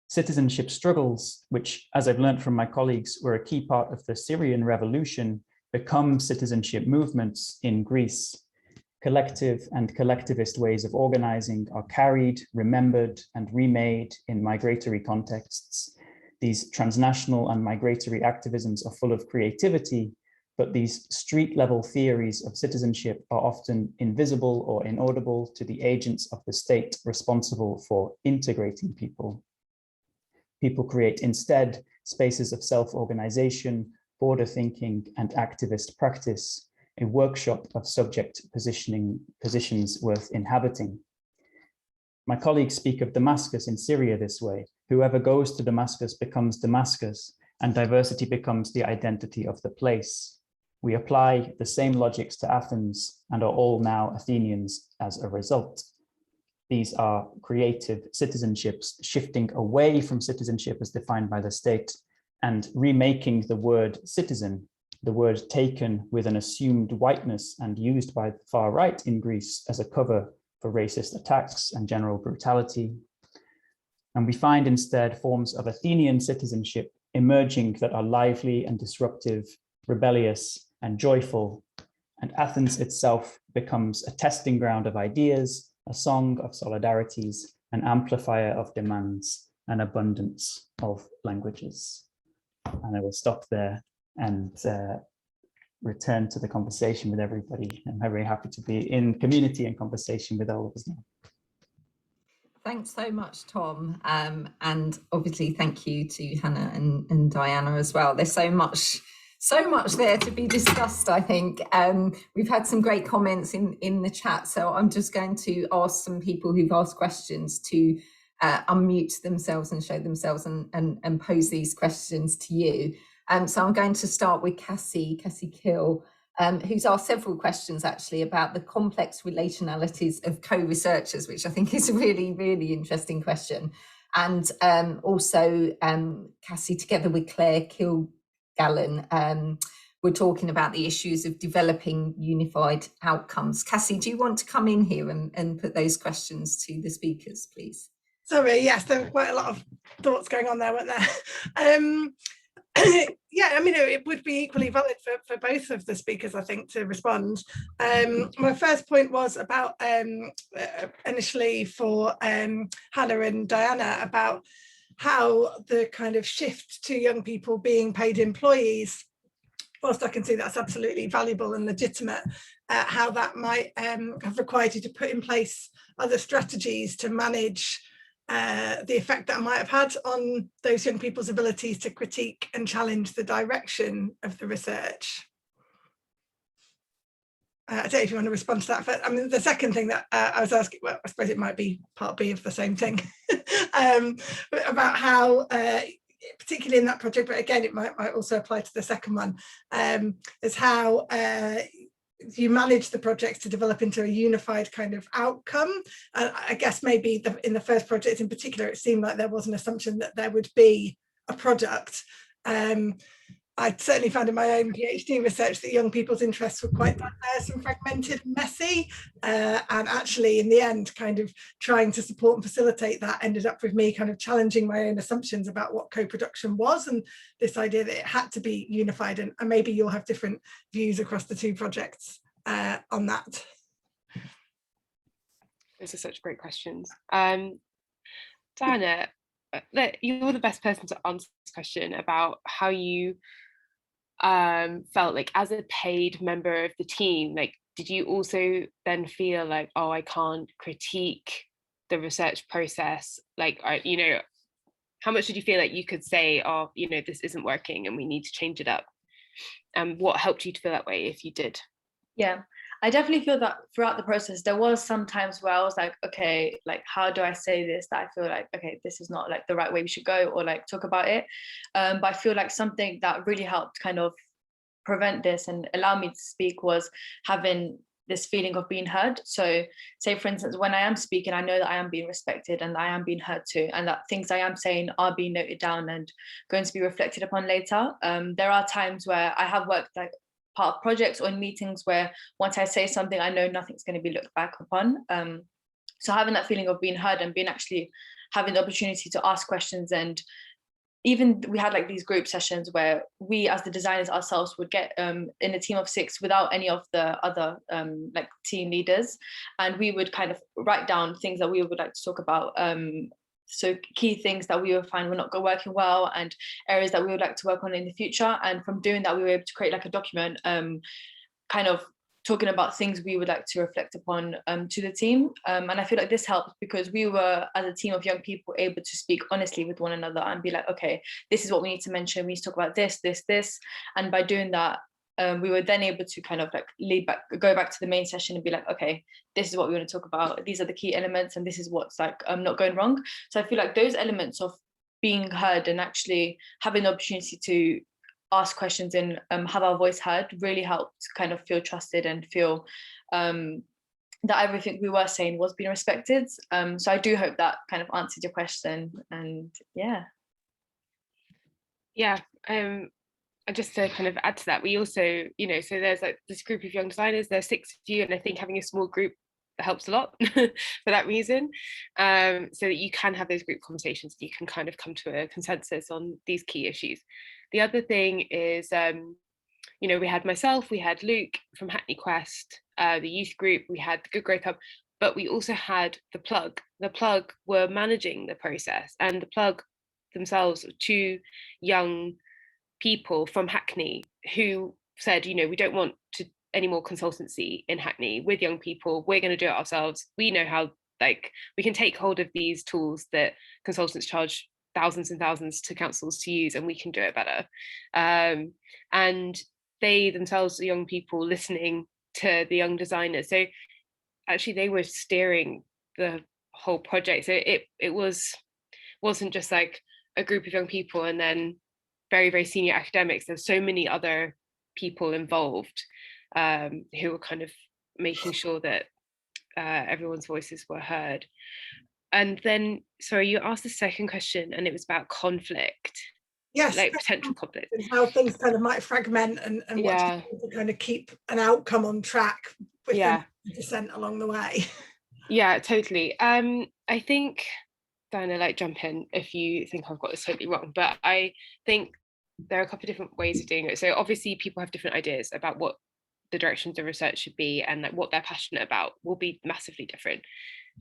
Citizenship struggles, which, as I've learned from my colleagues, were a key part of the Syrian revolution, become citizenship movements in Greece. Collective and collectivist ways of organizing are carried, remembered, and remade in migratory contexts. These transnational and migratory activisms are full of creativity, but these street-level theories of citizenship are often invisible or inaudible to the agents of the state responsible for integrating people. People create instead spaces of self-organization, border thinking, and activist practice, a workshop of subject positions worth inhabiting. My colleagues speak of Damascus in Syria this way. Whoever goes to Damascus becomes Damascus, and diversity becomes the identity of the place. We apply the same logics to Athens and are all now Athenians as a result. These are creative citizenships shifting away from citizenship as defined by the state and remaking the word citizen, the word taken with an assumed whiteness and used by the far right in Greece as a cover for racist attacks and general brutality. And we find instead forms of Athenian citizenship emerging that are lively and disruptive, rebellious and joyful. And Athens itself becomes a testing ground of ideas, a song of solidarities, an amplifier of demands, an abundance of languages. And I will stop there and return to the conversation with everybody. I'm very happy to be in community and conversation with all of us now. Thanks so much, Tom. And obviously thank you to Hannah and Diana as well. There's so much there to be discussed, I think. We've had some great comments in the chat, so I'm just going to ask some people who've asked questions to unmute themselves and show themselves and pose these questions to you. So I'm going to start with Cassie Kill, who's asked several questions actually about the complex relationalities of co-researchers, which I think is a really, really interesting question. And also Cassie, together with Claire Kilgallen, we're talking about the issues of developing unified outcomes. Cassie, do you want to come in here and put those questions to the speakers, please? Sorry, yes, there were quite a lot of thoughts going on there, weren't there? Yeah, I mean, it would be equally valid for both of the speakers, I think, to respond. My first point was about initially for Hannah and Diana about how the kind of shift to young people being paid employees, whilst I can see that's absolutely valuable and legitimate, how that might have required you to put in place other strategies to manage the effect that might have had on those young people's abilities to critique and challenge the direction of the research. I don't know if you want to respond to that, but I mean, the second thing that I was asking, well, I suppose it might be part B of the same thing, about how, particularly in that project, but again, it might also apply to the second one, is how you manage the projects to develop into a unified kind of outcome. I guess maybe in the first project in particular, it seemed like there was an assumption that there would be a product. I certainly found in my own PhD research that young people's interests were quite diverse and fragmented and messy. And actually, in the end, kind of trying to support and facilitate that ended up with me kind of challenging my own assumptions about what co-production was and this idea that it had to be unified. And maybe you'll have different views across the two projects on that. Those are such great questions. Diana, you're the best person to answer this question about how you felt like as a paid member of the team. Like, did you also then feel like, oh, I can't critique the research process? Like, you know, how much did you feel like you could say, oh, you know, this isn't working and we need to change it up? And what helped you to feel that way if you did? Yeah, I definitely feel that throughout the process, there was some times where I was like, okay, like, how do I say this that I feel like, okay, this is not like the right way we should go or like talk about it. But I feel like something that really helped kind of prevent this and allow me to speak was having this feeling of being heard. So say, for instance, when I am speaking, I know that I am being respected and I am being heard too, and that things I am saying are being noted down and going to be reflected upon later. There are times where I have worked like part of projects or in meetings where once I say something, I know nothing's going to be looked back upon. So having that feeling of being heard and being actually having the opportunity to ask questions, and even we had like these group sessions where we as the designers ourselves would get in a team of 6 without any of the other like team leaders, and we would kind of write down things that we would like to talk about. So key things that we would find were not working well and areas that we would like to work on in the future. And from doing that, we were able to create like a document kind of talking about things we would like to reflect upon to the team. And I feel like this helped because we were, as a team of young people, able to speak honestly with one another and be like, okay, this is what we need to mention. We need to talk about this. And by doing that, we were then able to kind of like go back to the main session and be like, okay, this is what we want to talk about. These are the key elements and this is what's like not going wrong. So I feel like those elements of being heard and actually having the opportunity to ask questions and have our voice heard really helped kind of feel trusted and feel that everything we were saying was being respected. So I do hope that kind of answered your question. And yeah. And just to kind of add to that, we also, you know, so there's like this group of young designers, there's 6 of you, and I think having a small group helps a lot for that reason, so that you can have those group conversations, you can kind of come to a consensus on these key issues. The other thing is, you know, we had myself, we had Luke from Hackney Quest, the youth group, we had the Good Growth Hub, but we also had the Plug. The Plug were managing the process, and the Plug themselves, 2 young people from Hackney who said, you know, we don't want to any more consultancy in Hackney with young people, we're going to do it ourselves. We know how, like, we can take hold of these tools that consultants charge thousands and thousands to councils to use, and we can do it better. And they themselves are young people listening to the young designers, so actually they were steering the whole project. So it wasn't just like a group of young people and then very, very senior academics. There's so many other people involved who were kind of making sure that everyone's voices were heard. And then, sorry, you asked the second question, and it was about conflict. Yes, like potential conflict. And how things kind of might fragment and Yeah. what to kind of keep an outcome on track with Yeah. dissent along the way. Yeah, totally. I think, Diana, like, jump in if you think I've got this totally wrong, but I think there are a couple of different ways of doing it. So obviously people have different ideas about what the directions of research should be, and like what they're passionate about will be massively different.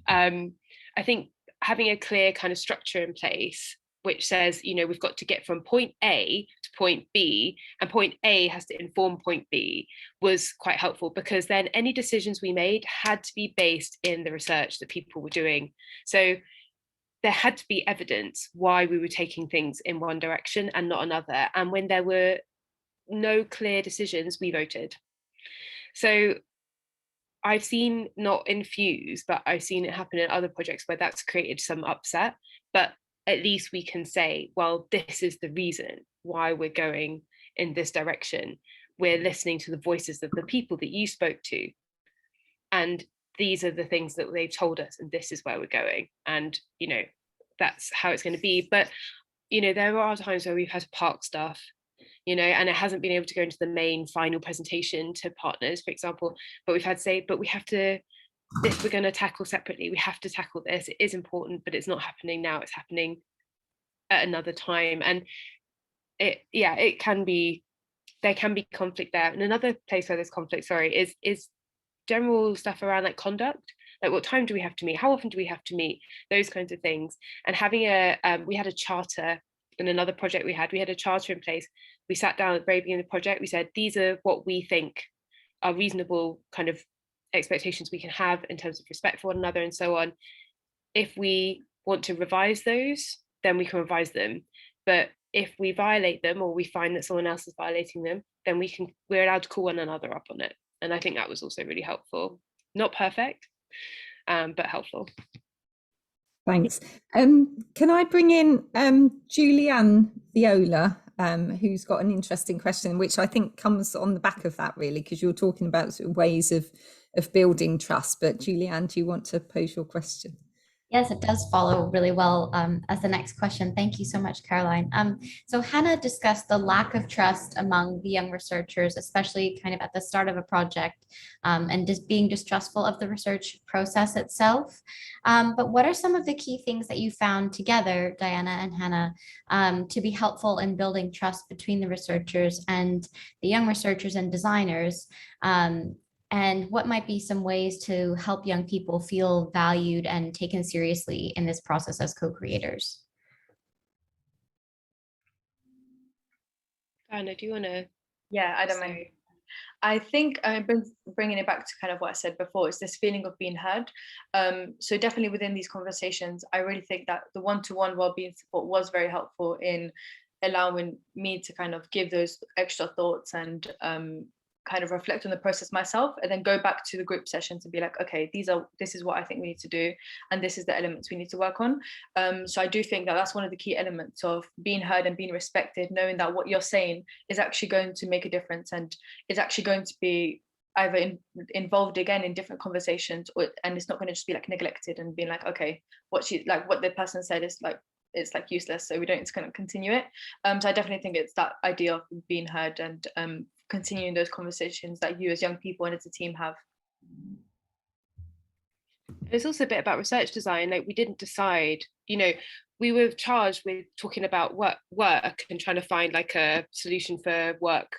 I think having a clear kind of structure in place which says, you know, we've got to get from point A to point B, and point A has to inform point B, was quite helpful, because then any decisions we made had to be based in the research that people were doing. So there had to be evidence why we were taking things in one direction and not another. And when there were no clear decisions, we voted. So I've seen, not in Fuse, but I've seen it happen in other projects where that's created some upset, but at least we can say, well, this is the reason why we're going in this direction. We're listening to the voices of the people that you spoke to, and these are the things that they've told us, and this is where we're going. And, you know, that's how it's going to be. But, you know, there are times where we've had to park stuff, you know, and it hasn't been able to go into the main final presentation to partners, for example, but we've had to say, but we have to, this we're going to tackle separately. We have to tackle this. It is important, but it's not happening now. It's happening at another time. And it can be, there can be conflict there. And another place where there's conflict, is general stuff around like conduct, like what time do we have to meet? How often do we have to meet? Those kinds of things. And having we had a charter in another project we had a charter in place. We sat down at the very beginning of the project. We said, these are what we think are reasonable kind of expectations we can have in terms of respect for one another and so on. If we want to revise those, then we can revise them. But if we violate them, or we find that someone else is violating them, then we're allowed to call one another up on it. And I think that was also really helpful. Not perfect, but helpful. Thanks. Can I bring in Julianne Viola, who's got an interesting question, which I think comes on the back of that, really, because you're talking about sort of ways of building trust. But Julianne, do you want to pose your question? Yes, it does follow really well as the next question. Thank you so much, Caroline. So Hannah discussed the lack of trust among the young researchers, especially kind of at the start of a project, and just being distrustful of the research process itself. But what are some of the key things that you found together, Diana and Hannah, to be helpful in building trust between the researchers and the young researchers and designers? And what might be some ways to help young people feel valued and taken seriously in this process as co-creators? Diana, do you want to? Yeah, I don't mind. I think bringing it back to kind of what I said before, is this feeling of being heard. So definitely within these conversations, I really think that the one-to-one wellbeing support was very helpful in allowing me to kind of give those extra thoughts and kind of reflect on the process myself, and then go back to the group sessions and be like, okay, this is what I think we need to do, and this is the elements we need to work on. So I do think that that's one of the key elements of being heard and being respected, knowing that what you're saying is actually going to make a difference, and it's actually going to be either involved again in different conversations, and it's not going to just be like neglected and being like, okay, what the person said is like, it's like useless, so we don't just kind of continue it. So I definitely think it's that idea of being heard and continuing those conversations that you as young people and as a team have. It's also a bit about research design. Like, we didn't decide, you know, we were charged with talking about work and trying to find like a solution for work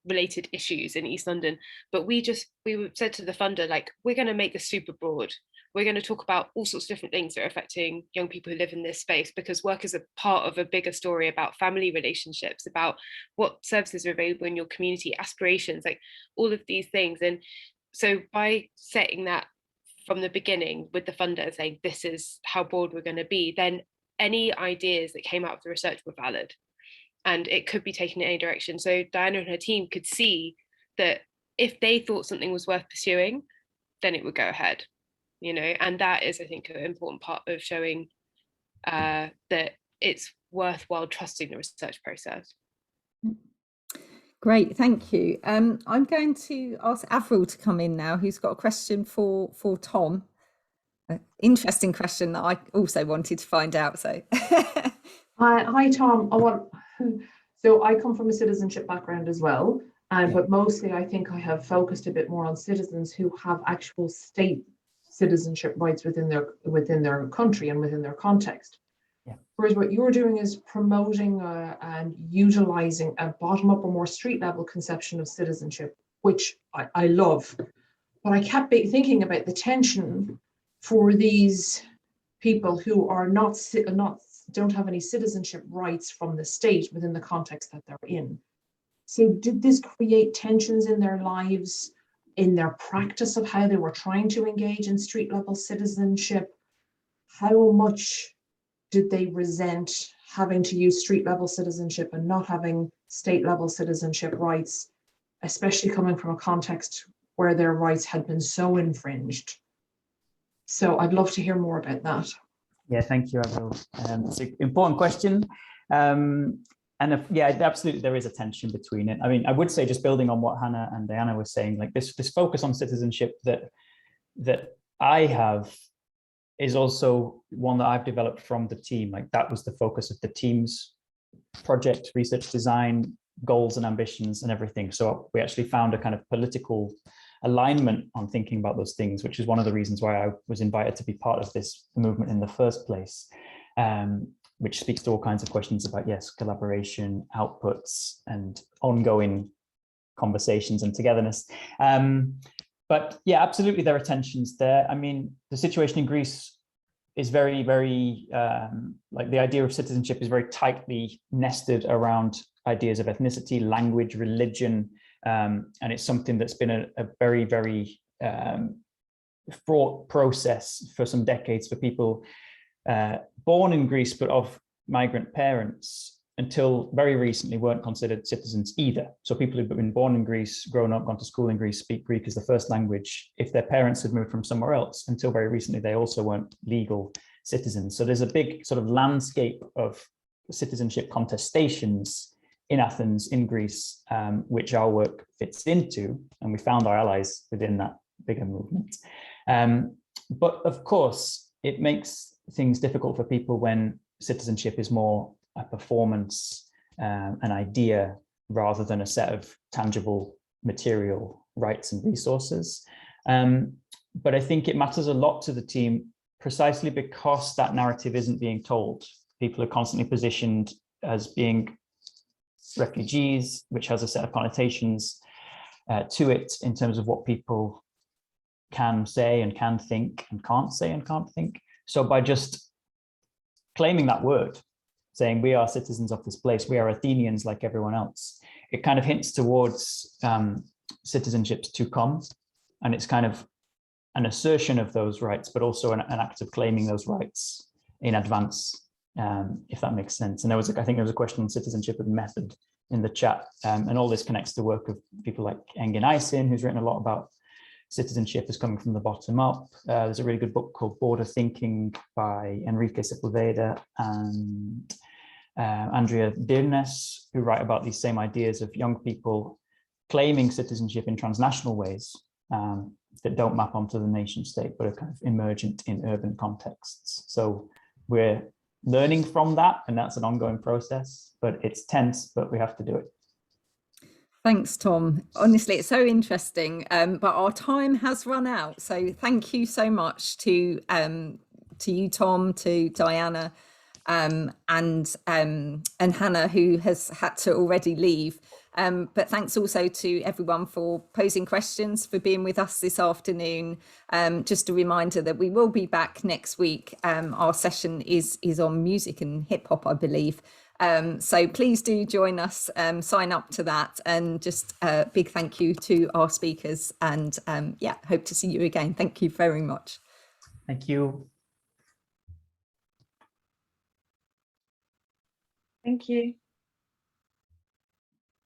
related issues in East London. But we said to the funder, like, we're going to make this super broad. We're going to talk about all sorts of different things that are affecting young people who live in this space, because work is a part of a bigger story about family relationships, about what services are available in your community, aspirations, like all of these things. And so by setting that from the beginning with the funder saying this is how broad we're going to be, then any ideas that came out of the research were valid and it could be taken in any direction. So Diana and her team could see that if they thought something was worth pursuing, then it would go ahead, you know, and that is, I think, an important part of showing that it's worthwhile trusting the research process. Great, thank you. I'm going to ask Avril to come in now, who's got a question for Tom. Interesting question that I also wanted to find out. So, hi Tom. So I come from a citizenship background as well, but mostly I think I have focused a bit more on citizens who have actual state citizenship rights within their country and within their context. Whereas what you're doing is promoting and utilizing a bottom-up or more street-level conception of citizenship, which I love. But I kept thinking about the tension for these people who are don't have any citizenship rights from the state within the context that they're in. So did this create tensions in their lives, in their practice of how they were trying to engage in street-level citizenship? How much did they resent having to use street-level citizenship and not having state-level citizenship rights, especially coming from a context where their rights had been so infringed? So I'd love to hear more about that. Yeah, thank you, Avril. It's an important question. Yeah, absolutely, there is a tension between it. I mean, I would say, just building on what Hannah and Diana were saying, like this focus on citizenship that I have is also one that I've developed from the team. Like, that was the focus of the team's project, research design, goals and ambitions and everything. So we actually found a kind of political alignment on thinking about those things, which is one of the reasons why I was invited to be part of this movement in the first place, which speaks to all kinds of questions about, yes, collaboration, outputs, and ongoing conversations and togetherness. But yeah, absolutely, there are tensions there. I mean, the situation in Greece is very, very, like, the idea of citizenship is very tightly nested around ideas of ethnicity, language, religion, and it's something that's been a very, very fraught process for some decades for people born in Greece, but of migrant parents, until very recently weren't considered citizens either. So people who've been born in Greece, grown up, gone to school in Greece, speak Greek as the first language. If their parents had moved from somewhere else, until very recently, they also weren't legal citizens. So there's a big sort of landscape of citizenship contestations in Athens, in Greece, which our work fits into, and we found our allies within that bigger movement. But of course, it makes things difficult for people when citizenship is more a performance, an idea, rather than a set of tangible material rights and resources. But I think it matters a lot to the team precisely because that narrative isn't being told. People are constantly positioned as being refugees, which has a set of connotations to it in terms of what people can say and can think and can't say and can't think. So by just claiming that word, saying we are citizens of this place, we are Athenians like everyone else, it kind of hints towards citizenships to come. And it's kind of an assertion of those rights, but also an act of claiming those rights in advance, if that makes sense. And I think there was a question on citizenship and method in the chat. And all this connects to work of people like Engin Aysin, who's written a lot about citizenship as coming from the bottom up. There's a really good book called Border Thinking by Enrique Sepulveda and Andrea Dirnes, who write about these same ideas of young people claiming citizenship in transnational ways that don't map onto the nation state, but are kind of emergent in urban contexts. So we're learning from that, and that's an ongoing process, but it's tense, but we have to do it. Thanks, Tom. Honestly, it's so interesting, but our time has run out. So thank you so much to you, Tom, to Diana, and Hannah, who has had to already leave. But thanks also to everyone for posing questions, for being with us this afternoon. Just a reminder that we will be back next week. Our session is on music and hip hop, I believe. So please do join us, sign up to that, and just a big thank you to our speakers, and yeah, hope to see you again. Thank you very much. Thank you. Thank you.